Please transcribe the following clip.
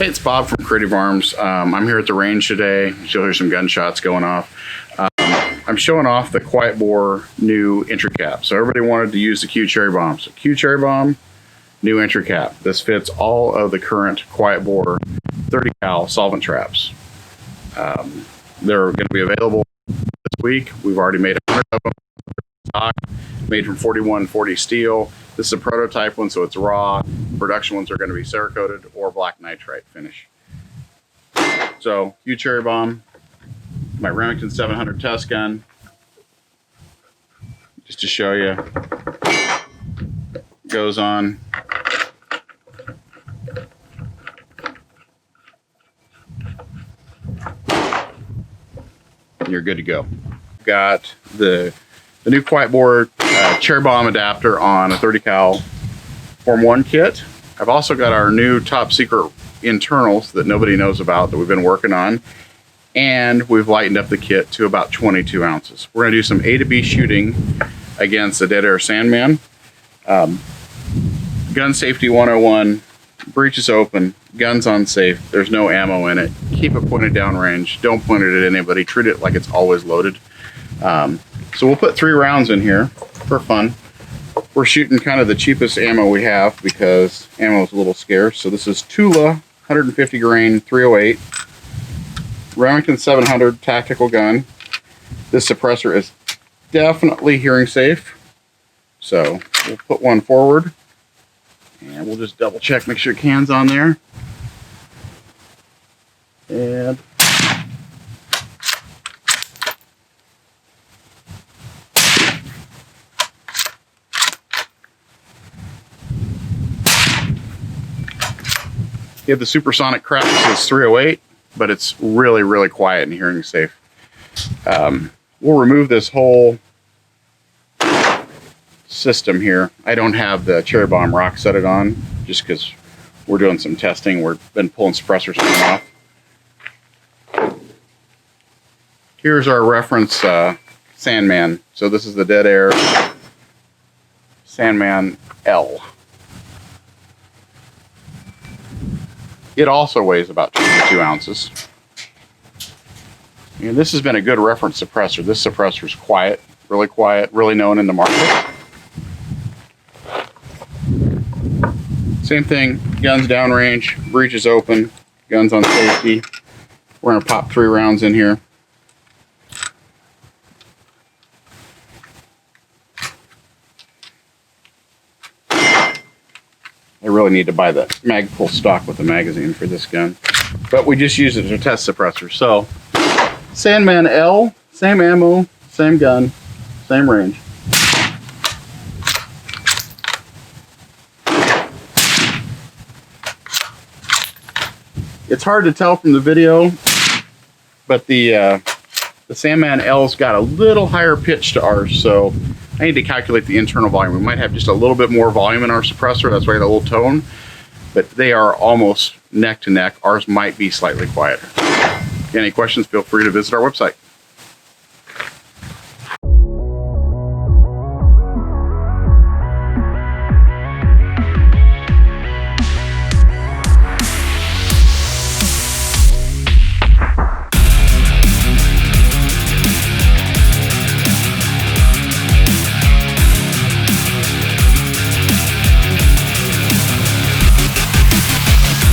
Hey, it's Bob from Creative Arms. I'm here at the range today. You'll hear some gunshots going off. I'm showing off the Quiet Bore new entry cap. So everybody wanted to use the Q Cherry Bomb. So Q Cherry Bomb, new entry cap. This fits all of the current Quiet Bore 30 cal solvent traps. They're going to be available this week. We've already made 100 of them. Stock, made from 4140 steel. This is a prototype one, so it's raw. Production ones are going to be Cerakoted or black nitride finish. So, Q Cherry Bomb, my Remington 700 test gun, just to show you, goes on. And you're good to go. Got the new Quiet Bore Cherry Bomb adapter on a 30 cal Form 1 kit. I've also got our new top secret internals that nobody knows about that we've been working on. And we've lightened up the kit to about 22 ounces. We're gonna do some A to B shooting against the Dead Air Sandman. Gun safety 101, breech is open, gun's unsafe, there's no ammo in it. Keep it pointed downrange, don't point it at anybody, treat it like it's always loaded. So we'll put 3 rounds in here for fun. We're shooting kind of the cheapest ammo we have because ammo is a little scarce. So this is Tula 150 grain 308 Remington 700 tactical gun. This suppressor is definitely hearing safe. So we'll put one forward and we'll just double check, make sure can's on there. And you have the supersonic crack. This is 308, but it's really, really quiet and hearing safe. We'll remove this whole system here. I don't have the Cherry Bomb rock set it on just because we're doing some testing. We've been pulling suppressors off. Here's our reference Sandman. So this is the Dead Air Sandman L. It also weighs about 22 ounces. And this has been a good reference suppressor. This suppressor is quiet, really known in the market. Same thing, guns downrange, breech is open, guns on safety. We're gonna pop 3 rounds in here. I really need to buy the Magpul stock with the magazine for this gun. But we just use it as a test suppressor. So, Sandman L, same ammo, same gun, same range. It's hard to tell from the video, but the Sandman L's got a little higher pitch to ours, so I need to calculate the internal volume. We might have just a little bit more volume in our suppressor, that's why the little tone, but they are almost neck to neck. Ours might be slightly quieter. Any questions, feel free to visit our website.